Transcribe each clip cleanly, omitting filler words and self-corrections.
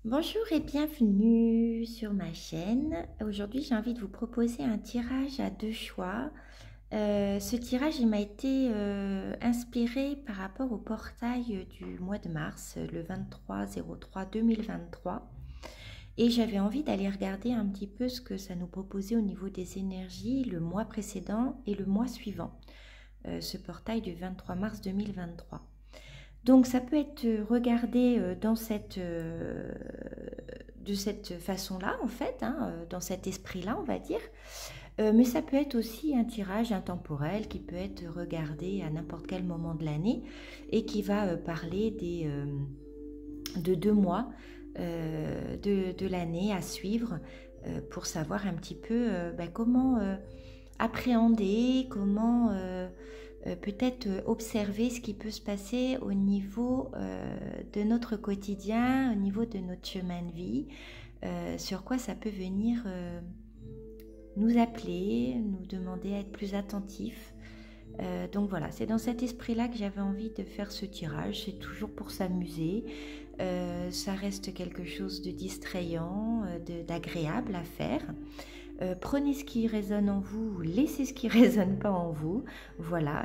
Bonjour et bienvenue sur ma chaîne. Aujourd'hui, j'ai envie de vous proposer un tirage à deux choix. Ce tirage, il m'a été inspiré par rapport au portail du mois de mars, le 23/03/2023. Et j'avais envie d'aller regarder un petit peu ce que ça nous proposait au niveau des énergies le mois précédent et le mois suivant. Ce portail du 23 mars 2023. Donc ça peut être regardé de cette façon-là, en fait, hein, dans cet esprit-là, on va dire. Mais ça peut être aussi un tirage intemporel qui peut être regardé à n'importe quel moment de l'année et qui va parler de 2 mois de l'année à suivre pour savoir un petit peu comment appréhender, comment peut-être observer ce qui peut se passer au niveau de notre quotidien, au niveau de notre chemin de vie, sur quoi ça peut venir nous appeler, nous demander à être plus attentifs. Donc voilà, c'est dans cet esprit-là que j'avais envie de faire ce tirage. C'est toujours pour s'amuser. Ça reste quelque chose de distrayant, d'agréable à faire. Prenez ce qui résonne en vous, laissez ce qui ne résonne pas en vous. Voilà,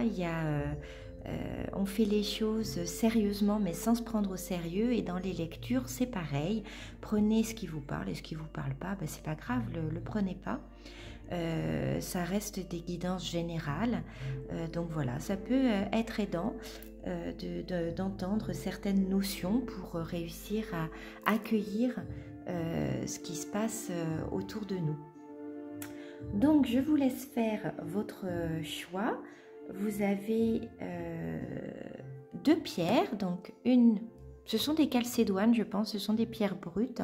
on fait les choses sérieusement mais sans se prendre au sérieux, et dans les lectures c'est pareil. Prenez ce qui vous parle, et ce qui ne vous parle pas, ben, c'est pas grave, le prenez pas. Ça reste des guidances générales, donc voilà, ça peut être aidant d'entendre certaines notions pour réussir à accueillir ce qui se passe autour de nous. Donc je vous laisse faire votre choix. Vous avez deux pierres, donc ce sont des calcédoines, je pense, ce sont des pierres brutes.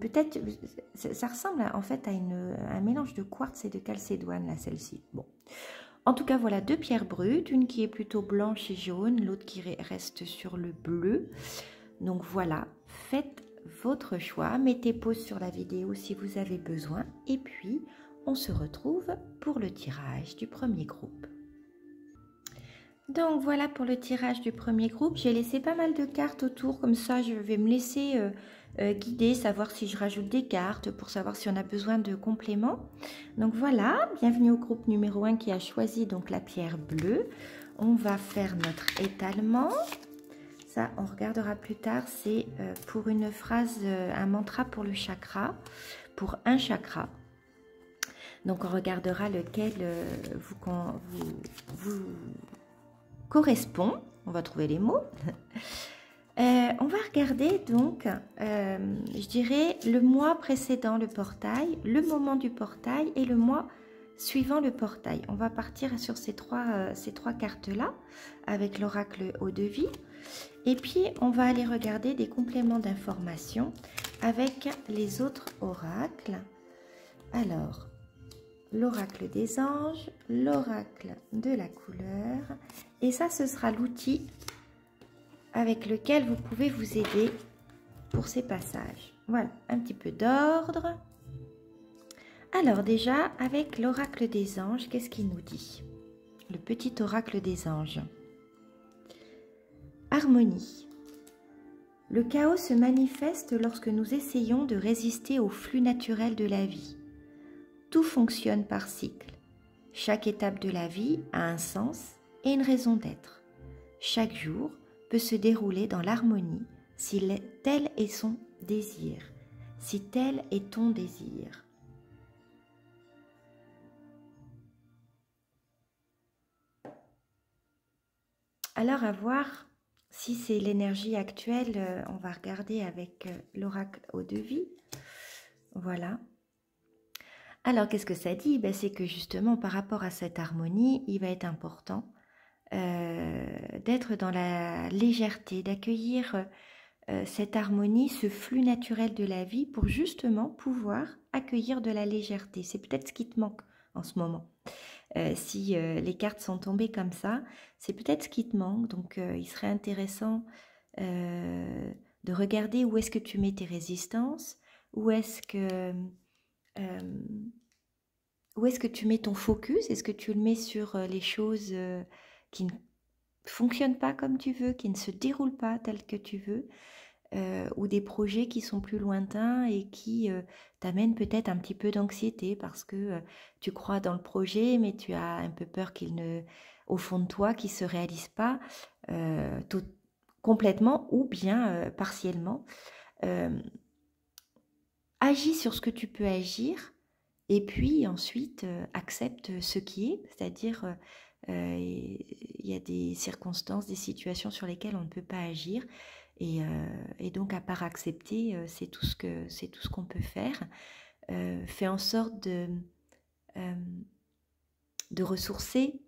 Peut-être, ça ressemble en fait à un mélange de quartz et de calcédoine, là, celle-ci. Bon. En tout cas, voilà, deux pierres brutes, une qui est plutôt blanche et jaune, l'autre qui reste sur le bleu. Donc voilà, faites votre choix, mettez pause sur la vidéo si vous avez besoin, et puis on se retrouve pour le tirage du premier groupe. Donc voilà pour le tirage du premier groupe. J'ai laissé pas mal de cartes autour, comme ça je vais me laisser guider, savoir si je rajoute des cartes, pour savoir si on a besoin de compléments. Donc voilà, bienvenue au groupe numéro 1 qui a choisi donc la pierre bleue. On va faire notre étalement. Ça, on regardera plus tard, c'est pour une phrase, un mantra pour le chakra, pour un chakra. Donc on regardera lequel vous correspond. On va trouver les mots. On va regarder donc, je dirais, le mois précédent le portail, le moment du portail et le mois suivant le portail. On va partir sur ces trois cartes-là avec l'oracle eau de vie. Et puis, on va aller regarder des compléments d'informations avec les autres oracles. Alors, l'oracle des anges, l'oracle de la couleur. Et ça, ce sera l'outil avec lequel vous pouvez vous aider pour ces passages. Voilà, un petit peu d'ordre. Alors déjà, avec l'oracle des anges, qu'est-ce qu'il nous dit? Le petit oracle des anges. Harmonie. Le chaos se manifeste lorsque nous essayons de résister au flux naturel de la vie. Tout fonctionne par cycle. Chaque étape de la vie a un sens et une raison d'être. Chaque jour peut se dérouler dans l'harmonie si tel est son désir, si tel est ton désir. Alors à voir si c'est l'énergie actuelle, on va regarder avec l'oracle eau de vie. Voilà. Alors qu'est-ce que ça dit? Ben, c'est que justement par rapport à cette harmonie, il va être important d'être dans la légèreté, d'accueillir cette harmonie, ce flux naturel de la vie pour justement pouvoir accueillir de la légèreté. C'est peut-être ce qui te manque en ce moment. Si les cartes sont tombées comme ça, c'est peut-être ce qui te manque. Donc il serait intéressant de regarder où est-ce que tu mets tes résistances, où est-ce que tu mets ton focus. Est-ce que tu le mets sur les choses qui ne fonctionnent pas comme tu veux, qui ne se déroulent pas tel que tu veux, ou des projets qui sont plus lointains et qui t'amènent peut-être un petit peu d'anxiété parce que tu crois dans le projet, mais tu as un peu peur qu'il ne, au fond de toi, qu'il ne se réalise pas complètement ou bien partiellement. Agis sur ce que tu peux agir et puis ensuite accepte ce qui est, c'est-à-dire il y a des circonstances, des situations sur lesquelles on ne peut pas agir et donc à part accepter, c'est tout ce qu'on peut faire. Fais en sorte de ressourcer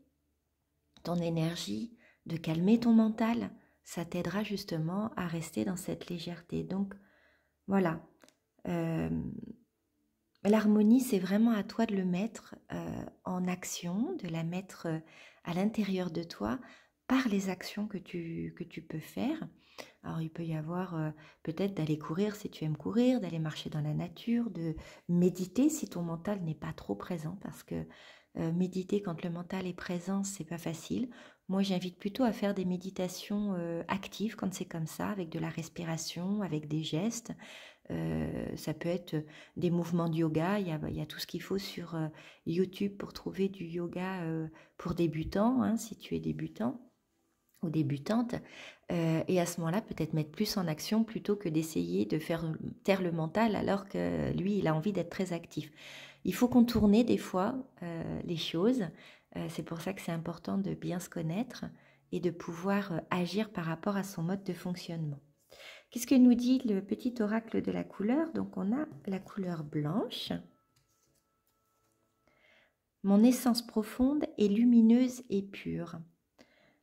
ton énergie, de calmer ton mental. Ça t'aidera justement à rester dans cette légèreté. Donc voilà. L'harmonie, c'est vraiment à toi de le mettre en action, de la mettre à l'intérieur de toi par les actions que tu peux faire. Alors il peut y avoir peut-être d'aller courir si tu aimes courir, d'aller marcher dans la nature, de méditer si ton mental n'est pas trop présent, parce que méditer quand le mental est présent, c'est pas facile. Moi, j'invite plutôt à faire des méditations actives quand c'est comme ça, avec de la respiration, avec des gestes. Ça peut être des mouvements de yoga, il y a tout ce qu'il faut sur YouTube pour trouver du yoga pour débutants, hein, si tu es débutant ou débutante, et à ce moment-là peut-être mettre plus en action plutôt que d'essayer de faire taire le mental alors que lui il a envie d'être très actif. Il faut contourner des fois les choses, c'est pour ça que c'est important de bien se connaître et de pouvoir agir par rapport à son mode de fonctionnement. Qu'est-ce que nous dit le petit oracle de la couleur? Donc on a la couleur blanche. Mon essence profonde est lumineuse et pure.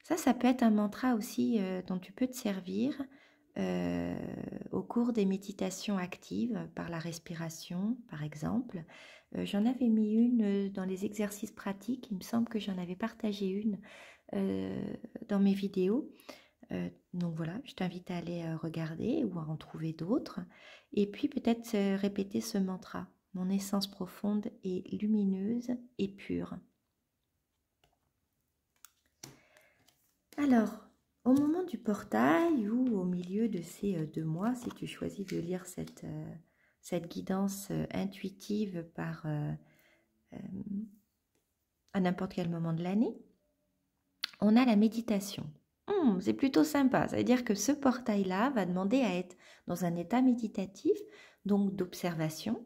Ça peut être un mantra aussi dont tu peux te servir au cours des méditations actives, par la respiration par exemple. J'en avais mis une dans les exercices pratiques, il me semble que j'en avais partagé une dans mes vidéos. Donc voilà, je t'invite à aller regarder ou à en trouver d'autres. Et puis peut-être répéter ce mantra. Mon essence profonde est lumineuse et pure. Alors, au moment du portail ou au milieu de ces 2 mois, si tu choisis de lire cette guidance intuitive à n'importe quel moment de l'année, on a la méditation. C'est plutôt sympa, ça veut dire que ce portail-là va demander à être dans un état méditatif, donc d'observation.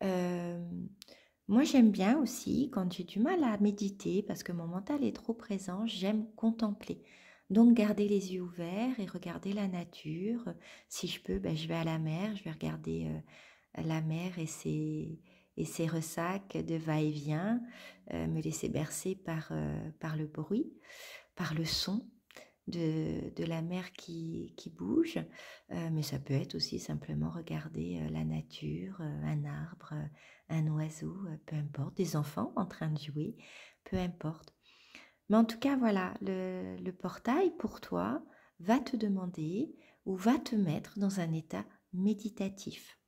Moi, j'aime bien aussi, quand j'ai du mal à méditer, parce que mon mental est trop présent, j'aime contempler. Donc, garder les yeux ouverts et regarder la nature. Si je peux, je vais à la mer, je vais regarder la mer et ses ressacs de va-et-vient, me laisser bercer par le bruit, par le son de la mer qui bouge, mais ça peut être aussi simplement regarder la nature, un arbre, un oiseau, peu importe, des enfants en train de jouer, peu importe. Mais en tout cas, voilà, le portail pour toi va te demander ou va te mettre dans un état méditatif.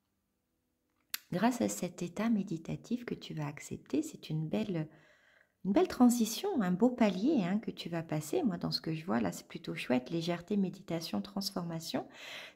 Grâce à cet état méditatif que tu vas accepter, c'est une belle transition, un beau palier que tu vas passer. Moi, dans ce que je vois, là, c'est plutôt chouette. Légèreté, méditation, transformation.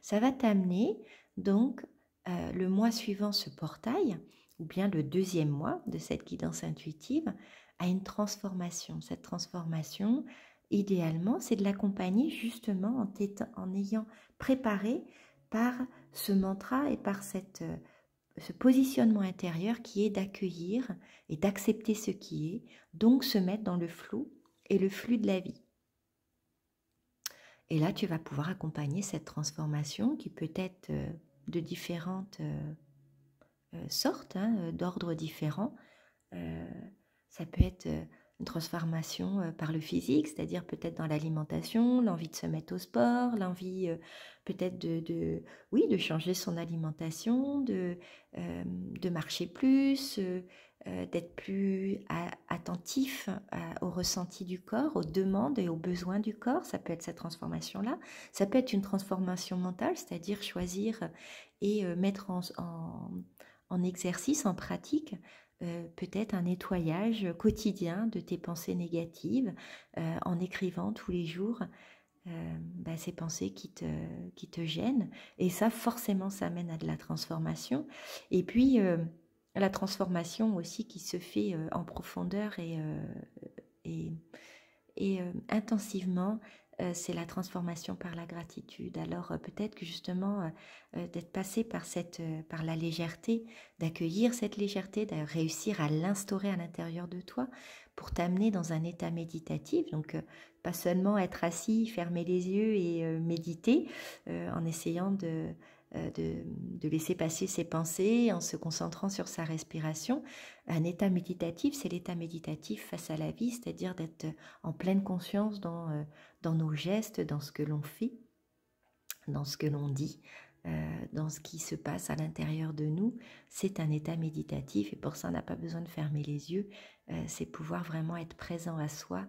Ça va t'amener, donc, le mois suivant ce portail, ou bien le 2e mois de cette guidance intuitive, à une transformation. Cette transformation, idéalement, c'est de l'accompagner justement en ayant préparé par ce mantra et par ce positionnement intérieur qui est d'accueillir et d'accepter ce qui est, donc se mettre dans le flot et le flux de la vie. Et là, tu vas pouvoir accompagner cette transformation qui peut être de différentes sortes, d'ordres différents. Ça peut être une transformation par le physique, c'est-à-dire peut-être dans l'alimentation, l'envie de se mettre au sport, l'envie peut-être de changer son alimentation, de marcher plus, d'être plus attentif au ressenti du corps, aux demandes et aux besoins du corps. Ça peut être cette transformation-là. Ça peut être une transformation mentale, c'est-à-dire choisir et mettre en exercice, en pratique, peut-être un nettoyage quotidien de tes pensées négatives en écrivant tous les jours ces pensées qui te gênent. Et ça, forcément, ça mène à de la transformation. Et puis, la transformation aussi qui se fait en profondeur et intensivement, c'est la transformation par la gratitude. Alors peut-être que justement d'être passé par la légèreté, d'accueillir cette légèreté, de réussir à l'instaurer à l'intérieur de toi pour t'amener dans un état méditatif. Donc pas seulement être assis, fermer les yeux et méditer en essayant de laisser passer ses pensées, en se concentrant sur sa respiration. Un état méditatif, c'est l'état méditatif face à la vie, c'est-à-dire d'être en pleine conscience dans nos gestes, dans ce que l'on fait, dans ce que l'on dit, dans ce qui se passe à l'intérieur de nous. C'est un état méditatif et pour ça on n'a pas besoin de fermer les yeux, c'est pouvoir vraiment être présent à soi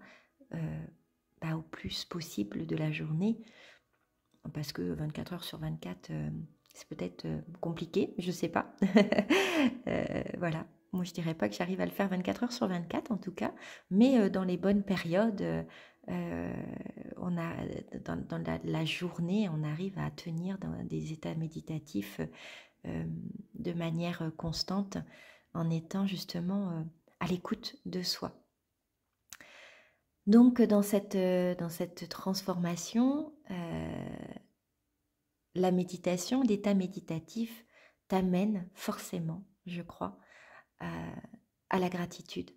au plus possible de la journée, parce que 24 heures sur 24 c'est peut-être compliqué, je ne sais pas. Voilà. Moi, je ne dirais pas que j'arrive à le faire 24 heures sur 24 en tout cas, mais dans les bonnes périodes, on a, dans la journée, on arrive à tenir dans des états méditatifs de manière constante en étant justement à l'écoute de soi. Donc, dans cette transformation, la méditation, l'état méditatif t'amène forcément, je crois, à la gratitude.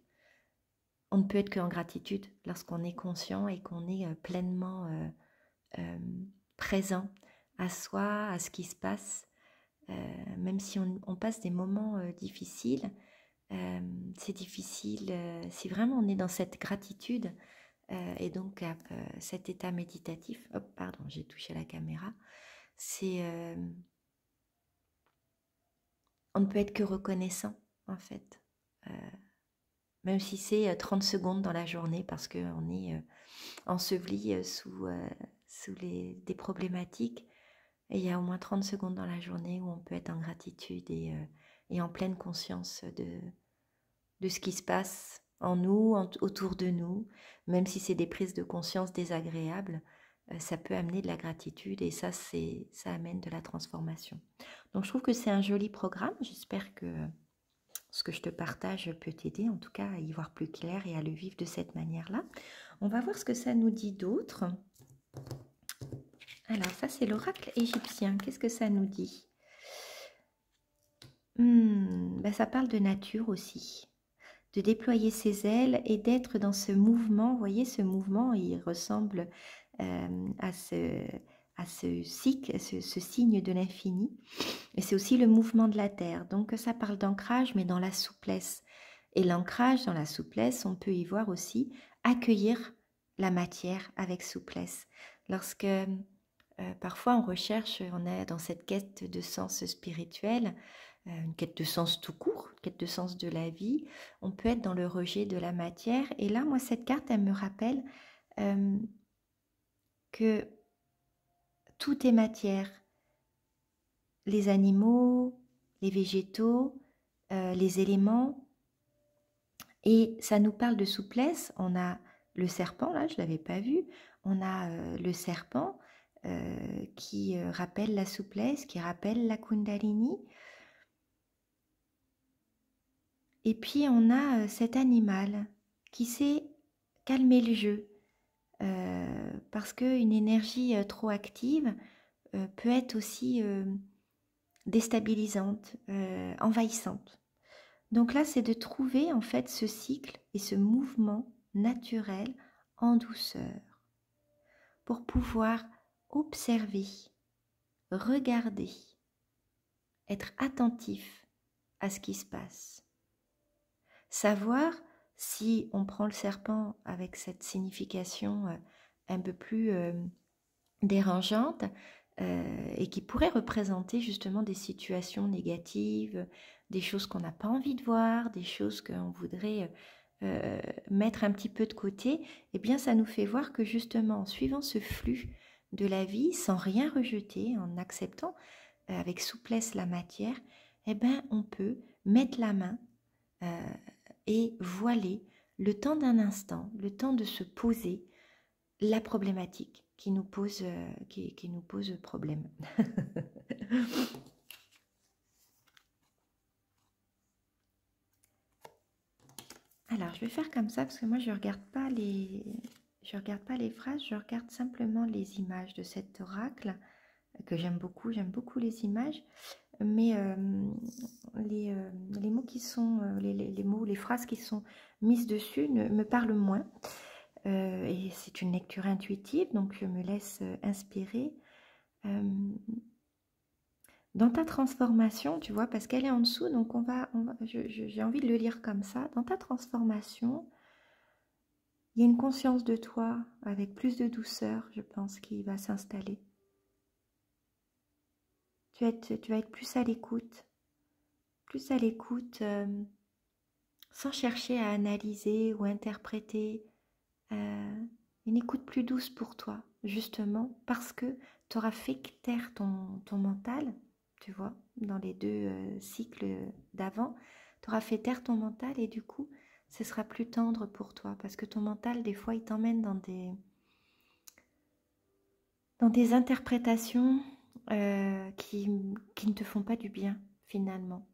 On ne peut être qu'en gratitude lorsqu'on est conscient et qu'on est pleinement présent à soi, à ce qui se passe. Même si on passe des moments difficiles, c'est difficile, si vraiment on est dans cette gratitude et donc cet état méditatif, hop, pardon, j'ai touché la caméra, c'est on ne peut être que reconnaissant en fait, même si c'est 30 secondes dans la journée parce qu'on est enseveli sous des problématiques, et il y a au moins 30 secondes dans la journée où on peut être en gratitude et en pleine conscience de ce qui se passe en nous, autour de nous, même si c'est des prises de conscience désagréables, ça peut amener de la gratitude et ça amène de la transformation. Donc je trouve que c'est un joli programme, j'espère que ce que je te partage peut t'aider en tout cas à y voir plus clair et à le vivre de cette manière-là. On va voir ce que ça nous dit d'autre. Alors ça c'est l'oracle égyptien, qu'est-ce que ça nous dit? Ça parle de nature aussi, de déployer ses ailes et d'être dans ce mouvement. Vous voyez, ce mouvement, il ressemble à ce signe de l'infini. Et c'est aussi le mouvement de la terre. Donc ça parle d'ancrage, mais dans la souplesse. Et l'ancrage dans la souplesse, on peut y voir aussi accueillir la matière avec souplesse. Lorsque parfois on recherche, on est dans cette quête de sens spirituel, une quête de sens tout court, une quête de sens de la vie, on peut être dans le rejet de la matière. Et là, moi, cette carte, elle me rappelle que tout est matière. Les animaux, les végétaux, les éléments. Et ça nous parle de souplesse. On a le serpent, là, je ne l'avais pas vu. On a le serpent qui rappelle la souplesse, qui rappelle la Kundalini. Et puis on a cet animal qui sait calmer le jeu, parce qu'une énergie trop active peut être aussi déstabilisante, envahissante. Donc là, c'est de trouver en fait ce cycle et ce mouvement naturel en douceur pour pouvoir observer, regarder, être attentif à ce qui se passe. Savoir si on prend le serpent avec cette signification un peu plus dérangeante et qui pourrait représenter justement des situations négatives, des choses qu'on n'a pas envie de voir, des choses qu'on voudrait mettre un petit peu de côté, eh bien ça nous fait voir que justement en suivant ce flux de la vie, sans rien rejeter, en acceptant avec souplesse la matière, eh bien on peut mettre la main et voiler le temps d'un instant, le temps de se poser la problématique qui nous pose problème. Alors, je vais faire comme ça parce que moi, je regarde pas les phrases, je regarde simplement les images de cet oracle que j'aime beaucoup les images, mais les mots qui sont, les mots, les phrases qui sont mises dessus me parlent moins. Et c'est une lecture intuitive, donc je me laisse inspirer. Dans ta transformation, tu vois, parce qu'elle est en dessous, donc j'ai envie de le lire comme ça. Dans ta transformation, il y a une conscience de toi avec plus de douceur, je pense, qui va s'installer. Tu vas être plus à l'écoute, sans chercher à analyser ou interpréter. Une écoute plus douce pour toi, justement, parce que tu auras fait taire ton mental, tu vois, dans les deux cycles d'avant, tu auras fait taire ton mental et du coup, ce sera plus tendre pour toi, parce que ton mental, des fois, il t'emmène dans des interprétations qui ne te font pas du bien, finalement.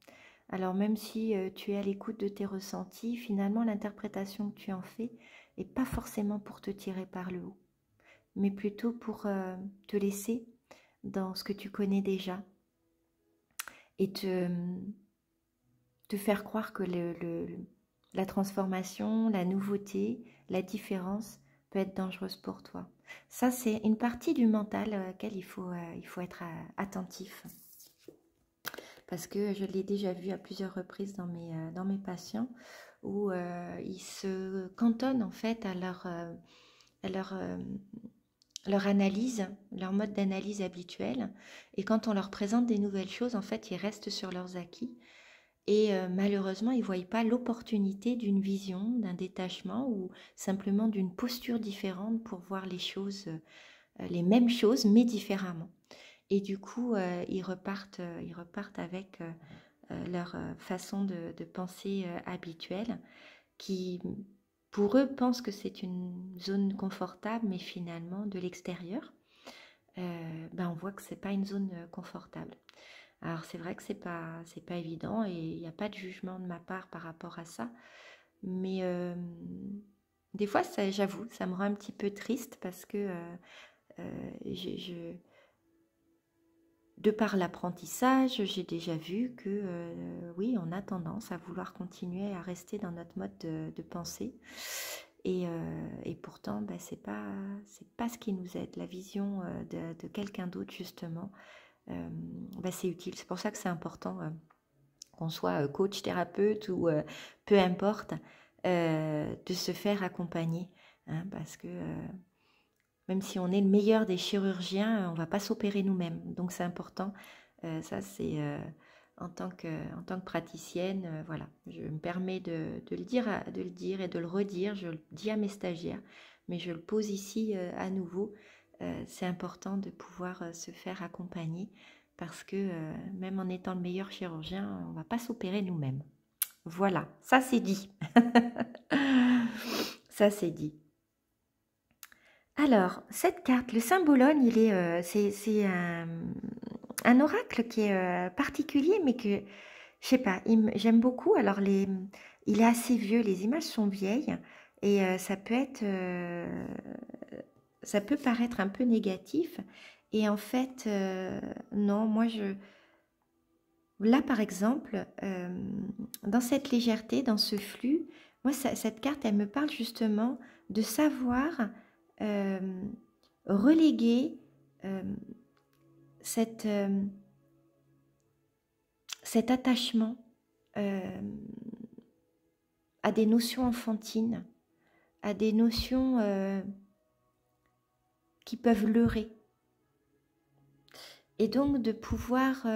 Alors même si tu es à l'écoute de tes ressentis, finalement l'interprétation que tu en fais n'est pas forcément pour te tirer par le haut, mais plutôt pour te laisser dans ce que tu connais déjà et te faire croire que la transformation, la nouveauté, la différence peut être dangereuse pour toi. Ça, c'est une partie du mental à laquelle il faut être attentif. Parce que je l'ai déjà vu à plusieurs reprises dans mes patients où ils se cantonnent en fait à leur analyse, leur mode d'analyse habituel. Et quand on leur présente des nouvelles choses, en fait, ils restent sur leurs acquis. Et malheureusement, ils ne voient pas l'opportunité d'une vision, d'un détachement ou simplement d'une posture différente pour voir les choses, les mêmes choses, mais différemment. Et du coup, ils repartent avec leur façon de penser habituelle, qui, pour eux, pensent que c'est une zone confortable, mais finalement, de l'extérieur, on voit que ce n'est pas une zone confortable. Alors, c'est vrai que c'est pas évident et il n'y a pas de jugement de ma part par rapport à ça, mais des fois, j'avoue, ça me rend un petit peu triste parce que de par l'apprentissage, j'ai déjà vu que oui, on a tendance à vouloir continuer à rester dans notre mode de pensée. Et pourtant, c'est pas ce qui nous aide. La vision de quelqu'un d'autre, justement, c'est utile. C'est pour ça que c'est important qu'on soit coach, thérapeute ou peu importe, de se faire accompagner. Hein, parce que même si on est le meilleur des chirurgiens, on ne va pas s'opérer nous-mêmes. Donc c'est important. Ça, c'est en tant que praticienne, voilà. Je me permets de le dire et de le redire. Je le dis à mes stagiaires, mais je le pose ici à nouveau. C'est important de pouvoir se faire accompagner parce que même en étant le meilleur chirurgien, on ne va pas s'opérer nous-mêmes. Voilà, ça c'est dit. Ça c'est dit. Alors, cette carte, le symbolone, c'est un oracle qui est particulier, mais que, je sais pas, j'aime beaucoup. Alors, il est assez vieux, les images sont vieilles, et ça peut paraître un peu négatif. Et en fait, non, là, par exemple, dans cette légèreté, dans ce flux, moi, cette carte, elle me parle justement de savoir reléguer cet attachement à des notions enfantines, à des notions qui peuvent leurrer. Et donc de pouvoir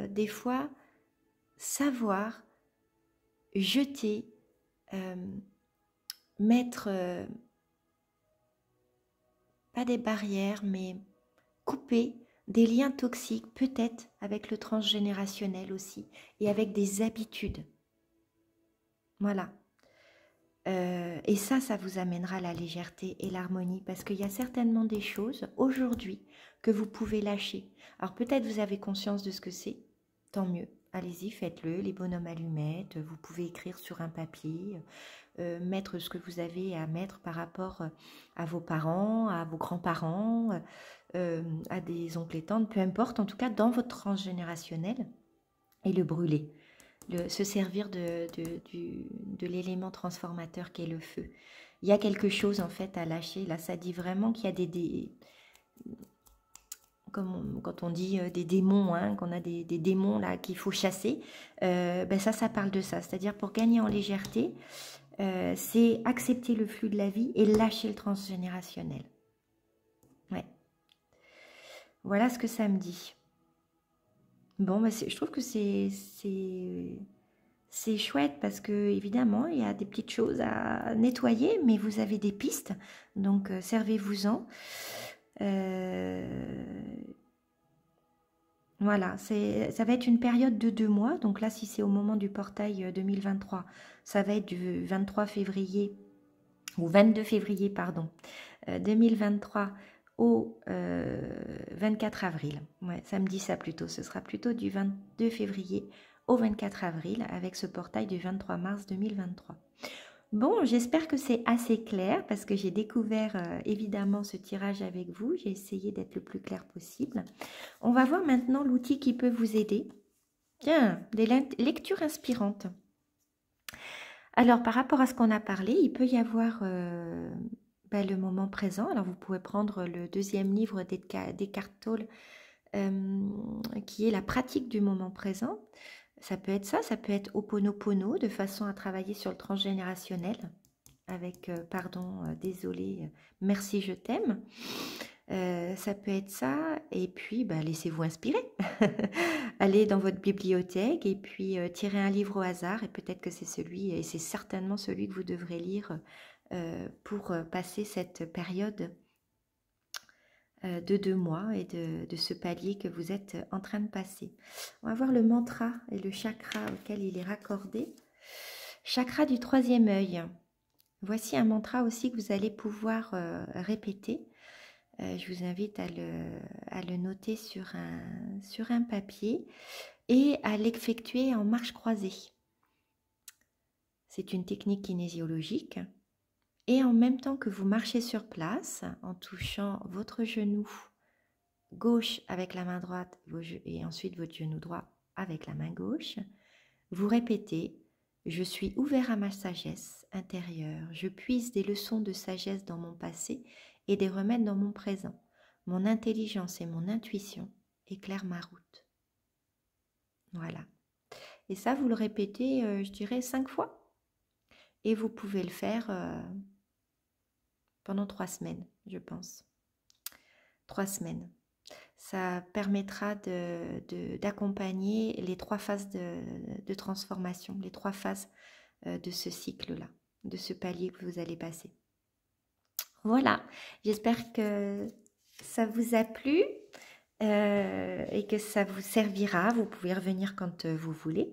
des fois savoir jeter, mettre pas des barrières, mais couper des liens toxiques, peut-être avec le transgénérationnel aussi, et avec des habitudes. Voilà. Et ça vous amènera la légèreté et l'harmonie parce qu'il y a certainement des choses aujourd'hui que vous pouvez lâcher. Alors peut-être vous avez conscience de ce que c'est, tant mieux. Allez-y, faites-le, les bonhommes allumettes, vous pouvez écrire sur un papier, mettre ce que vous avez à mettre par rapport à vos parents, à vos grands-parents, à des oncles et tantes, peu importe, en tout cas dans votre transgénérationnel, et le brûler. Se servir de l'élément transformateur qu'est le feu. Il y a quelque chose en fait à lâcher. Là, ça dit vraiment qu'il y a comme quand on dit des démons, hein, qu'on a des démons là qu'il faut chasser. Ben ça parle de ça. C'est-à-dire pour gagner en légèreté, c'est accepter le flux de la vie et lâcher le transgénérationnel. Ouais. Voilà ce que ça me dit. Bon, ben je trouve que c'est chouette parce que évidemment il y a des petites choses à nettoyer, mais vous avez des pistes, donc servez-vous-en. Voilà, ça va être une période de 2 mois. Donc là, si c'est au moment du portail 2023, ça va être du 23 février ou 22 février, pardon, 2023 au 24 avril. Ouais, ça me dit ça plutôt. Ce sera plutôt du 22 février au 24 avril avec ce portail du 23 mars 2023. Bon, j'espère que c'est assez clair parce que j'ai découvert évidemment ce tirage avec vous. J'ai essayé d'être le plus clair possible. On va voir maintenant l'outil qui peut vous aider. Tiens, des lectures inspirantes. Alors, par rapport à ce qu'on a parlé, il peut y avoir le moment présent. Alors, vous pouvez prendre le deuxième livre d'Eckhart Tolle qui est la pratique du moment présent. Ça peut être ça peut être Ho'oponopono, de façon à travailler sur le transgénérationnel, avec pardon, désolé, merci, je t'aime. Ça peut être ça, et puis laissez-vous inspirer. Allez dans votre bibliothèque et puis tirez un livre au hasard, et peut-être que c'est celui, et c'est certainement celui que vous devrez lire pour passer cette période de 2 mois et de ce palier que vous êtes en train de passer. On va voir le mantra et le chakra auquel il est raccordé. Chakra du 3e œil. Voici un mantra aussi que vous allez pouvoir répéter. Je vous invite à le noter sur un papier et à l'effectuer en marche croisée. C'est une technique kinésiologique. Et en même temps que vous marchez sur place, en touchant votre genou gauche avec la main droite et ensuite votre genou droit avec la main gauche, vous répétez « Je suis ouvert à ma sagesse intérieure, je puise des leçons de sagesse dans mon passé et des remèdes dans mon présent. Mon intelligence et mon intuition éclairent ma route. » Voilà. Et ça, vous le répétez, je dirais, 5 fois. Et vous pouvez le faire pendant 3 semaines, je pense. 3 semaines. Ça permettra d'accompagner les 3 phases de transformation, les 3 phases de ce cycle-là, de ce palier que vous allez passer. Voilà, j'espère que ça vous a plu et que ça vous servira. Vous pouvez revenir quand vous voulez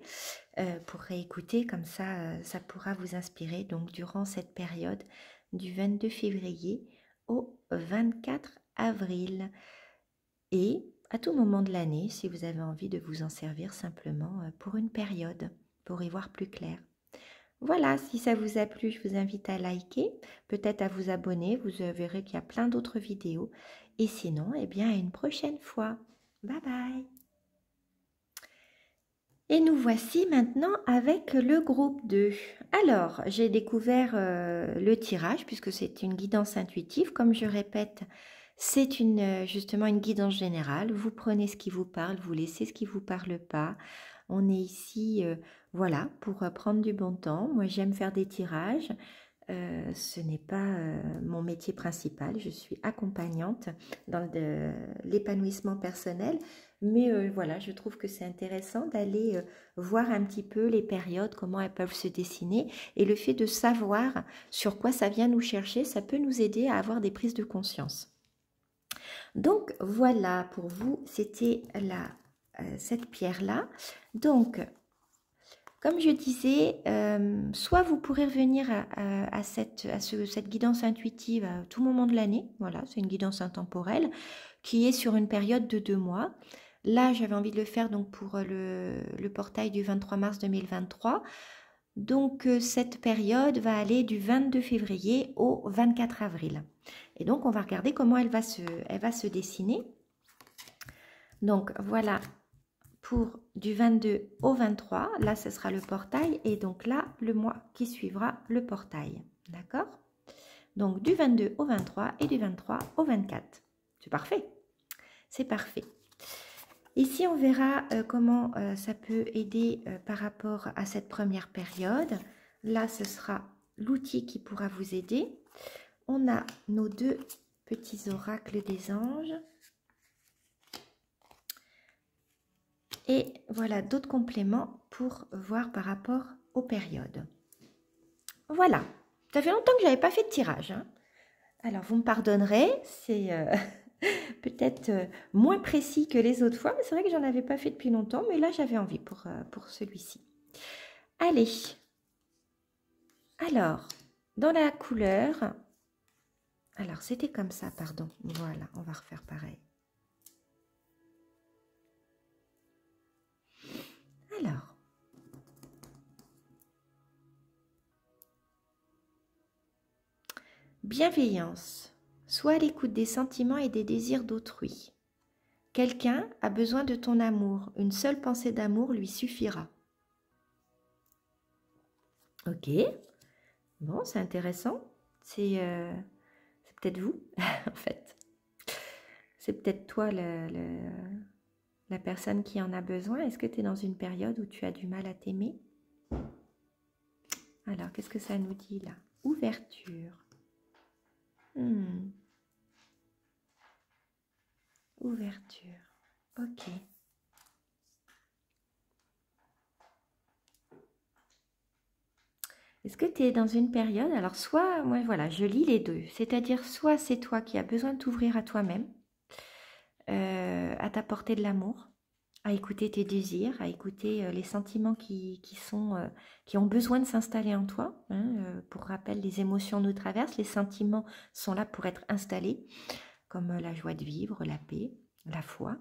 pour réécouter, comme ça, ça pourra vous inspirer. Donc, durant cette période du 22 février au 24 avril. Et à tout moment de l'année, si vous avez envie de vous en servir simplement pour une période, pour y voir plus clair. Voilà, si ça vous a plu, je vous invite à liker, peut-être à vous abonner, vous verrez qu'il y a plein d'autres vidéos. Et sinon, eh bien, à une prochaine fois. Bye bye. Et nous voici maintenant avec le groupe 2. Alors, j'ai découvert le tirage puisque c'est une guidance intuitive. Comme je répète, c'est justement une guidance générale. Vous prenez ce qui vous parle, vous laissez ce qui ne vous parle pas. On est ici, voilà, pour prendre du bon temps. Moi, j'aime faire des tirages. Ce n'est pas mon métier principal. Je suis accompagnante dans l'épanouissement personnel. Mais voilà, je trouve que c'est intéressant d'aller voir un petit peu les périodes, comment elles peuvent se dessiner. Et le fait de savoir sur quoi ça vient nous chercher, ça peut nous aider à avoir des prises de conscience. Donc voilà, pour vous, c'était cette pierre-là. Donc, Comme je disais, soit vous pourrez revenir à cette guidance intuitive à tout moment de l'année. Voilà, c'est une guidance intemporelle qui est sur une période de 2 mois. Là, j'avais envie de le faire donc pour le portail du 23 mars 2023. Donc, cette période va aller du 22 février au 24 avril. Et donc, on va regarder comment elle va se dessiner. Donc, voilà. Pour du 22 au 23, là ce sera le portail et donc là le mois qui suivra le portail, d'accord? Donc du 22 au 23 et du 23 au 24, c'est parfait, c'est parfait. Ici on verra comment ça peut aider par rapport à cette première période. Là ce sera l'outil qui pourra vous aider. On a nos 2 petits oracles des anges. Et voilà d'autres compléments pour voir par rapport aux périodes. Voilà, ça fait longtemps que je n'avais pas fait de tirage. Hein. Alors vous me pardonnerez, c'est peut-être moins précis que les autres fois, mais c'est vrai que j'en avais pas fait depuis longtemps, mais là j'avais envie pour celui-ci. Allez, alors, dans la couleur, alors c'était comme ça, pardon, voilà, on va refaire pareil. Alors, bienveillance, sois à l'écoute des sentiments et des désirs d'autrui. Quelqu'un a besoin de ton amour, une seule pensée d'amour lui suffira. Ok, bon, c'est intéressant, c'est peut-être vous, en fait. C'est peut-être toi la personne qui en a besoin. Est-ce que tu es dans une période où tu as du mal à t'aimer? Alors, qu'est-ce que ça nous dit là? Ouverture. Ouverture. Ok. Est-ce que tu es dans une période? Alors, soit, moi, voilà, je lis les deux. C'est-à-dire, soit c'est toi qui as besoin de t'ouvrir à toi-même, à t'apporter de l'amour, à écouter tes désirs, à écouter les sentiments qui ont besoin de s'installer en toi. Hein. Pour rappel, les émotions nous traversent, les sentiments sont là pour être installés, comme la joie de vivre, la paix, la foi.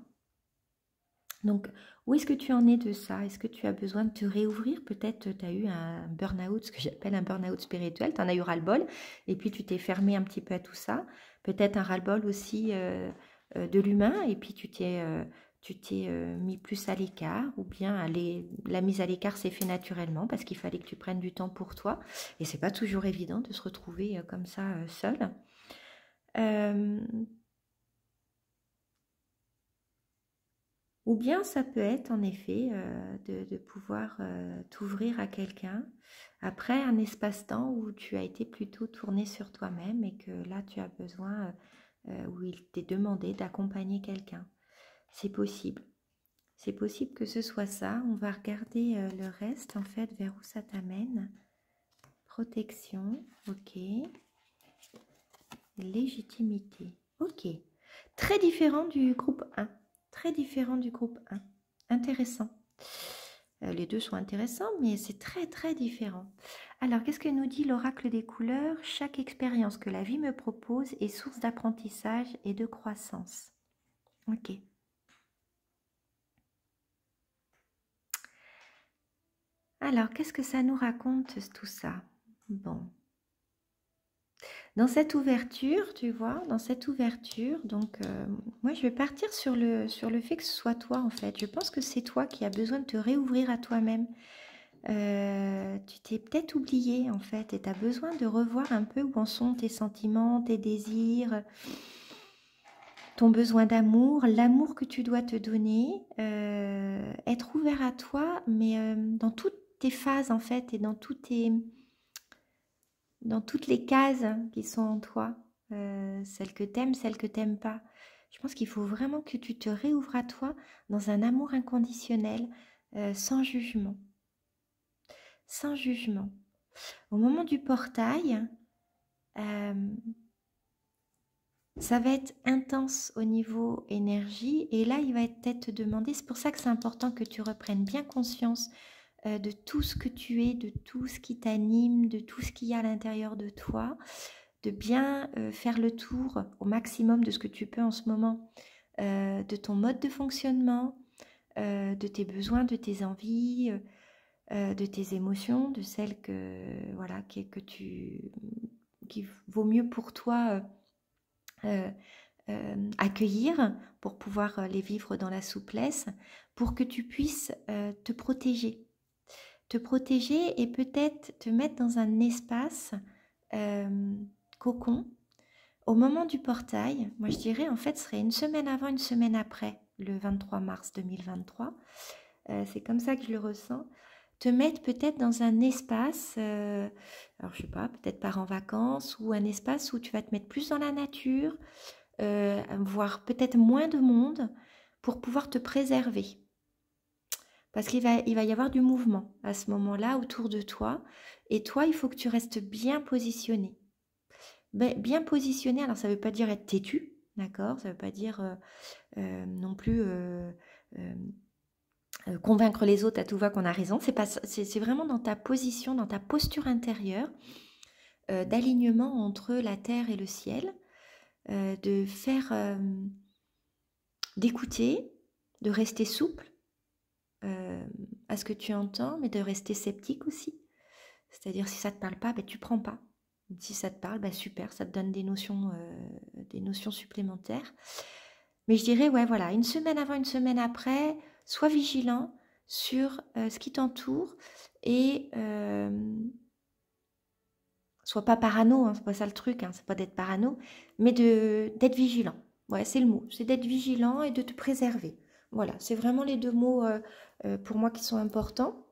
Donc, où est-ce que tu en es de ça? Est-ce que tu as besoin de te réouvrir? Peut-être tu as eu un burn-out, ce que j'appelle un burn-out spirituel, tu en as eu ras-le-bol, et puis tu t'es fermé un petit peu à tout ça. Peut-être un ras-le-bol aussi de l'humain, et puis tu t'es mis plus à l'écart, ou bien la mise à l'écart s'est fait naturellement, parce qu'il fallait que tu prennes du temps pour toi, et c'est pas toujours évident de se retrouver comme ça seul. Ou bien ça peut être en effet de pouvoir t'ouvrir à quelqu'un après un espace-temps où tu as été plutôt tourné sur toi-même et que là tu as besoin, où il t'est demandé d'accompagner quelqu'un. C'est possible. C'est possible que ce soit ça. On va regarder le reste en fait, vers où ça t'amène. Protection, ok. Légitimité, ok. Très différent du groupe 1. Très différent du groupe 1. Intéressant. Les deux sont intéressants, mais c'est très très différent. Alors, qu'est-ce que nous dit l'oracle des couleurs? Chaque expérience que la vie me propose est source d'apprentissage et de croissance. Ok. Alors, qu'est-ce que ça nous raconte tout ça? Bon. Dans cette ouverture, tu vois, dans cette ouverture, donc moi je vais partir sur le fait que ce soit toi en fait. Je pense que c'est toi qui as besoin de te réouvrir à toi-même. Tu t'es peut-être oublié en fait et tu as besoin de revoir un peu où en sont tes sentiments, tes désirs, ton besoin d'amour, l'amour que tu dois te donner, être ouvert à toi, mais dans toutes tes phases en fait et dans toutes les cases qui sont en toi, celles que t'aimes, celles que t'aimes pas. Je pense qu'il faut vraiment que tu te réouvres à toi dans un amour inconditionnel, sans jugement. Sans jugement. Au moment du portail, ça va être intense au niveau énergie et là, il va peut-être te demander, c'est pour ça que c'est important que tu reprennes bien conscience de tout ce que tu es, de tout ce qui t'anime, de tout ce qu'il y a à l'intérieur de toi, de bien faire le tour au maximum de ce que tu peux en ce moment, de ton mode de fonctionnement, de tes besoins, de tes envies, de tes émotions, de celles voilà, qui vaut mieux pour toi accueillir pour pouvoir les vivre dans la souplesse, pour que tu puisses te protéger et peut-être te mettre dans un espace cocon. Au moment du portail, moi je dirais en fait ce serait une semaine avant, une semaine après, le 23 mars 2023. C'est comme ça que je le ressens. Te mettre peut-être dans un espace, alors je sais pas, peut-être part en vacances, ou un espace où tu vas te mettre plus dans la nature, voir peut-être moins de monde pour pouvoir te préserver. Parce qu'il va y avoir du mouvement à ce moment-là autour de toi. Et toi, il faut que tu restes bien positionné. Bien positionné, alors ça ne veut pas dire être têtu, d'accord? Ça ne veut pas dire non plus convaincre les autres à tout va qu'on a raison. C'est vraiment dans ta position, dans ta posture intérieure, d'alignement entre la terre et le ciel, de faire, d'écouter, de rester souple à ce que tu entends, mais de rester sceptique aussi. C'est-à-dire si ça ne te parle pas, ben, tu ne prends pas. Si ça te parle, ben, super, ça te donne des notions supplémentaires. Mais je dirais, ouais, voilà, une semaine avant, une semaine après, sois vigilant sur ce qui t'entoure et sois pas parano, hein, c'est pas ça le truc, hein, c'est pas d'être parano, mais d'être vigilant. Ouais, c'est le mot, c'est d'être vigilant et de te préserver. Voilà, c'est vraiment les deux mots pour moi qui sont importants.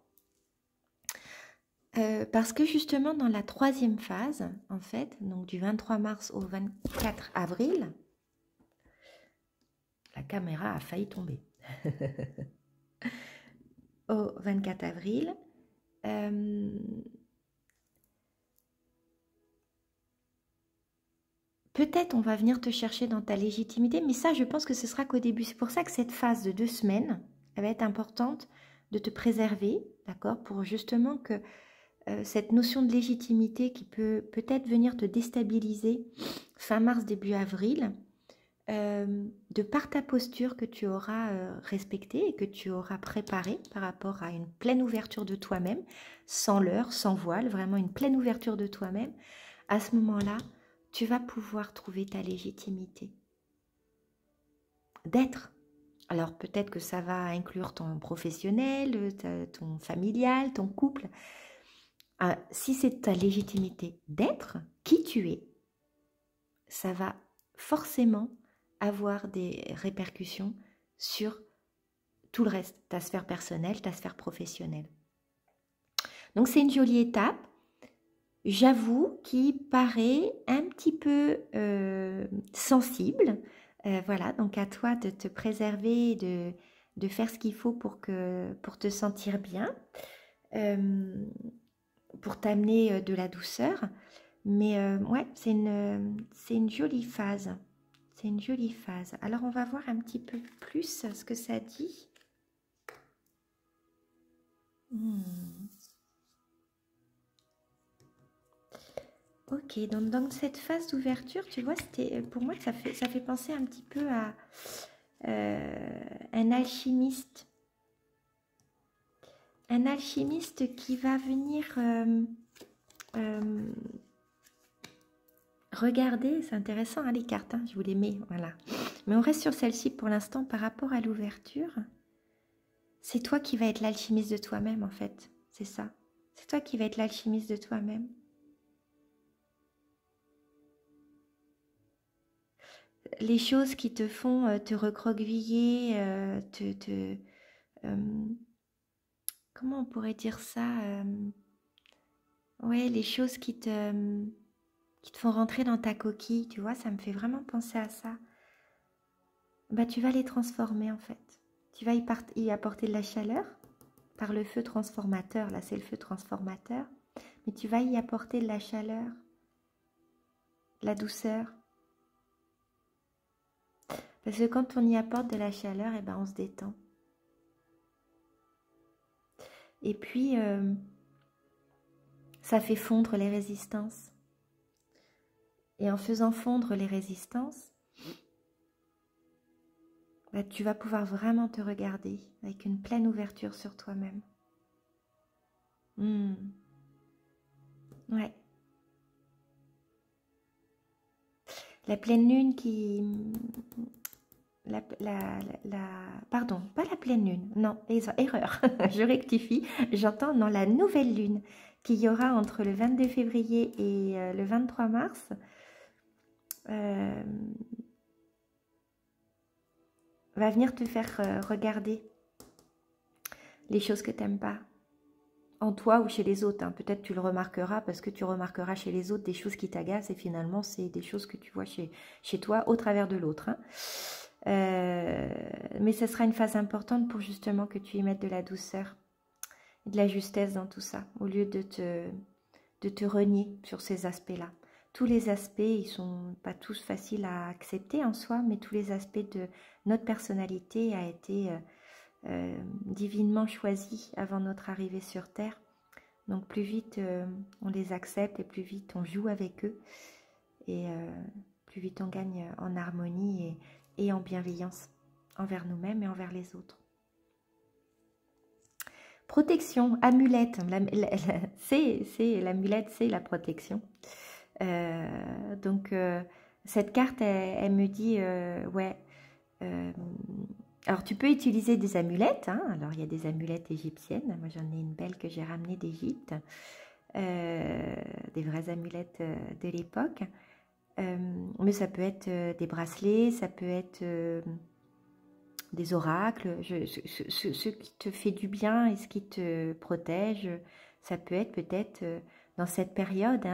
Parce que justement dans la troisième phase, en fait, donc du 23 mars au 24 avril, la caméra a failli tomber. Au 24 avril, peut-être on va venir te chercher dans ta légitimité, mais ça je pense que ce sera qu'au début. C'est pour ça que cette phase de 2 semaines, elle va être importante de te préserver, d'accord, pour justement que cette notion de légitimité qui peut peut-être venir te déstabiliser fin mars, début avril, de par ta posture que tu auras respectée et que tu auras préparée par rapport à une pleine ouverture de toi-même, sans leurre, sans voile, vraiment une pleine ouverture de toi-même, à ce moment-là, tu vas pouvoir trouver ta légitimité d'être. Alors peut-être que ça va inclure ton professionnel, ton familial, ton couple. Si c'est ta légitimité d'être, qui tu es, ça va forcément avoir des répercussions sur tout le reste, ta sphère personnelle, ta sphère professionnelle. Donc c'est une jolie étape, j'avoue, qui paraît un petit peu sensible. Voilà, donc à toi de te préserver, de faire ce qu'il faut pour te sentir bien, pour t'amener de la douceur. Mais ouais, c'est une jolie phase. C'est une jolie phase. Alors, on va voir un petit peu plus ce que ça dit. Ok, donc dans cette phase d'ouverture, tu vois, pour moi, ça fait penser un petit peu à un alchimiste. Un alchimiste qui va venir regarder, c'est intéressant hein, les cartes, hein, je vous les mets, voilà. Mais on reste sur celle-ci pour l'instant par rapport à l'ouverture. C'est toi qui vas être l'alchimiste de toi-même en fait, c'est ça. C'est toi qui vas être l'alchimiste de toi-même. Les choses qui te font te recroqueviller, comment on pourrait dire ça ouais, les choses qui te font rentrer dans ta coquille, tu vois, ça me fait vraiment penser à ça. Bah, tu vas les transformer en fait. Tu vas y apporter de la chaleur par le feu transformateur, là c'est le feu transformateur, mais tu vas y apporter de la chaleur, de la douceur. Parce que quand on y apporte de la chaleur, eh ben on se détend. Et puis, ça fait fondre les résistances. Et en faisant fondre les résistances, bah, tu vas pouvoir vraiment te regarder avec une pleine ouverture sur toi-même. Ouais. La pleine lune qui... Pardon, pas la pleine lune, non, erreur, je rectifie, j'entends dans la nouvelle lune qu'il y aura entre le 22 février et le 23 mars, va venir te faire regarder les choses que tu n'aimes pas, en toi ou chez les autres. Hein. Peut-être tu le remarqueras parce que tu remarqueras chez les autres des choses qui t'agacent et finalement c'est des choses que tu vois chez toi au travers de l'autre. Hein. Mais ce sera une phase importante pour justement que tu y mettes de la douceur et de la justesse dans tout ça, au lieu de te renier sur ces aspects-là. Tous les aspects, ils sont pas tous faciles à accepter en soi, mais tous les aspects de notre personnalité a été divinement choisi avant notre arrivée sur Terre. Donc plus vite on les accepte et plus vite on joue avec eux et plus vite on gagne en harmonie et en bienveillance envers nous-mêmes et envers les autres. Protection, amulette. L'amulette, c'est la protection. Donc, cette carte, elle me dit, ouais, alors tu peux utiliser des amulettes. Hein, alors, il y a des amulettes égyptiennes. Moi, j'en ai une belle que j'ai ramenée d'Égypte. Des vraies amulettes de l'époque. Mais ça peut être des bracelets, ça peut être des oracles, ce qui te fait du bien et ce qui te protège. Ça peut être peut-être dans cette période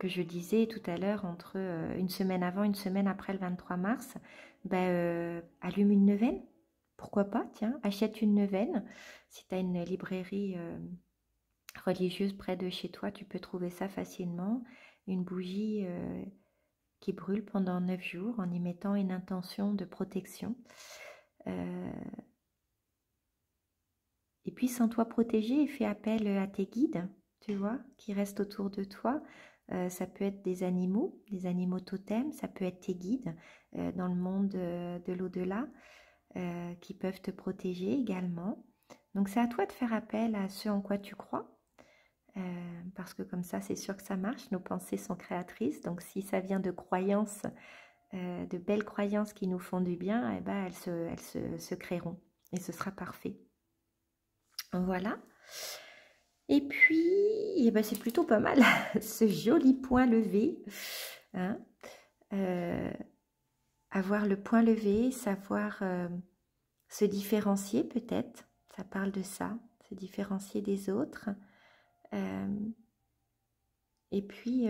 que je disais tout à l'heure, entre une semaine avant, une semaine après le 23 mars, allume une neuvaine. Pourquoi pas, tiens, achète une neuvaine. Si tu as une librairie religieuse près de chez toi, tu peux trouver ça facilement. Une bougie qui brûle pendant 9 jours en y mettant une intention de protection. Et puis, sens-toi protégé et fais appel à tes guides, tu vois, qui restent autour de toi. Ça peut être des animaux totems, ça peut être tes guides dans le monde de l'au-delà qui peuvent te protéger également. Donc, c'est à toi de faire appel à ce en quoi tu crois. Parce que comme ça, c'est sûr que ça marche. Nos pensées sont créatrices. Donc, si ça vient de croyances, de belles croyances qui nous font du bien, eh ben, elles se créeront. Et ce sera parfait. Voilà. Et puis, eh ben, c'est plutôt pas mal, ce joli point levé. Hein, avoir le point levé, savoir se différencier peut-être. Ça parle de ça, se différencier des autres. Et puis,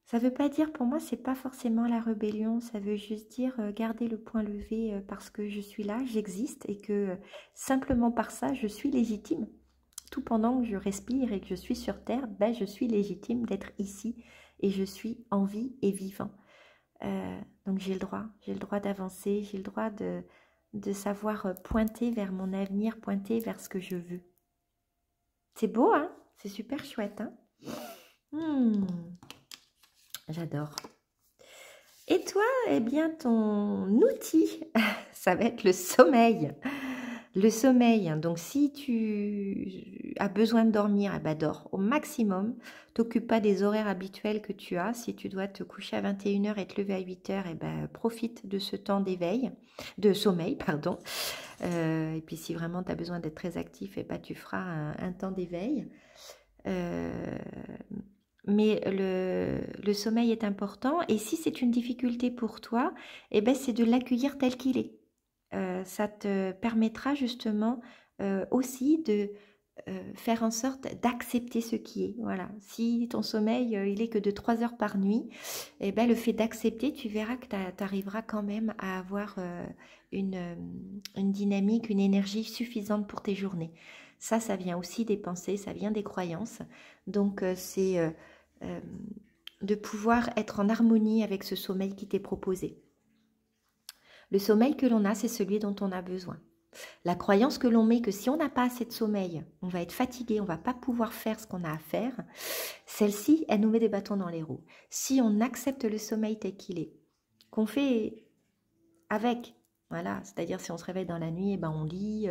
ça ne veut pas dire, pour moi, c'est pas forcément la rébellion, ça veut juste dire garder le point levé parce que je suis là, j'existe et que simplement par ça, je suis légitime. Tout pendant que je respire et que je suis sur Terre, je suis légitime d'être ici et je suis en vie et vivant. Donc j'ai le droit d'avancer, j'ai le droit de savoir pointer vers mon avenir, pointer vers ce que je veux. C'est beau, hein? C'est super chouette, hein? J'adore. Et toi, eh bien, ton outil, ça va être le sommeil. Le sommeil, donc si tu as besoin de dormir, dors au maximum. T'occupe pas des horaires habituels que tu as. Si tu dois te coucher à 21h et te lever à 8h, profite de ce temps d'éveil, de sommeil, pardon. Et puis si vraiment tu as besoin d'être très actif, tu feras un temps d'éveil. Mais le sommeil est important et si c'est une difficulté pour toi, c'est de l'accueillir tel qu'il est. Ça te permettra justement aussi de faire en sorte d'accepter ce qui est. Voilà. Si ton sommeil il est que de 3 heures par nuit, le fait d'accepter, tu verras que tu arriveras quand même à avoir une dynamique, une énergie suffisante pour tes journées. Ça vient aussi des pensées, ça vient des croyances. Donc c'est de pouvoir être en harmonie avec ce sommeil qui t'est proposé. Le sommeil que l'on a, c'est celui dont on a besoin. La croyance que l'on met que si on n'a pas assez de sommeil, on va être fatigué, on va pas pouvoir faire ce qu'on a à faire, celle-ci, elle nous met des bâtons dans les roues. Si on accepte le sommeil tel qu'il est, qu'on fait avec, voilà, c'est-à-dire si on se réveille dans la nuit, eh ben on lit,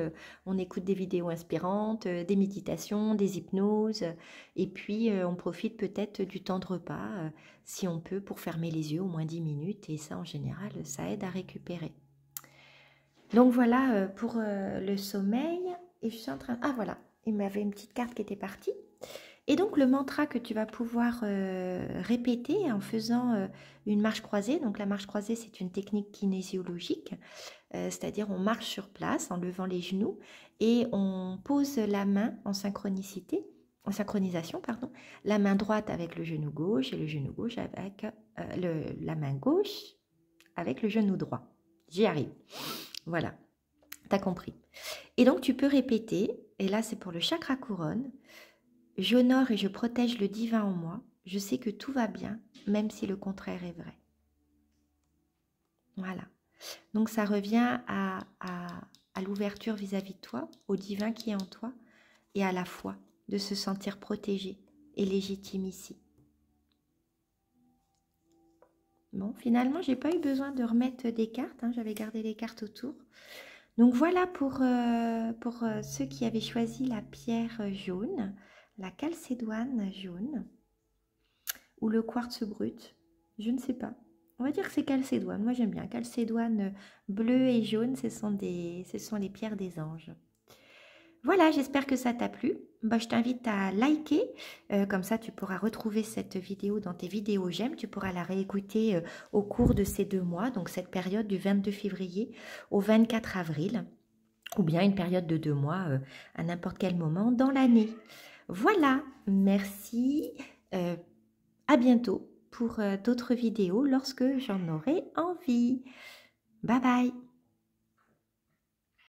on écoute des vidéos inspirantes, des méditations, des hypnoses, et puis on profite peut-être du temps de repas, si on peut, pour fermer les yeux au moins 10 minutes, et ça en général, ça aide à récupérer. Donc voilà pour le sommeil. Et je suis en train... Ah voilà, il m'avait une petite carte qui était partie. Et donc le mantra que tu vas pouvoir répéter en faisant une marche croisée. Donc la marche croisée, c'est une technique kinésiologique. C'est-à-dire on marche sur place en levant les genoux et on pose la main en synchronisation, pardon, la main droite avec le genou gauche et le genou gauche avec la main gauche avec le genou droit. J'y arrive. Voilà, tu as compris. Et donc, tu peux répéter, et là, c'est pour le chakra couronne. J'honore et je protège le divin en moi. Je sais que tout va bien, même si le contraire est vrai. Voilà. Donc, ça revient à l'ouverture vis-à-vis de toi, au divin qui est en toi, et à la foi, de se sentir protégé et légitime ici. Bon, finalement, j'ai pas eu besoin de remettre des cartes, hein, j'avais gardé les cartes autour. Donc voilà pour ceux qui avaient choisi la pierre jaune, la calcédoine jaune, ou le quartz brut, je ne sais pas. On va dire que c'est calcédoine, moi j'aime bien. Calcédoine bleu et jaune, ce sont les pierres des anges. Voilà, j'espère que ça t'a plu. Bah, je t'invite à liker, comme ça tu pourras retrouver cette vidéo dans tes vidéos j'aime. Tu pourras la réécouter au cours de ces 2 mois, donc cette période du 22 février au 24 avril, ou bien une période de 2 mois à n'importe quel moment dans l'année. Voilà, merci, à bientôt pour d'autres vidéos lorsque j'en aurai envie. Bye bye.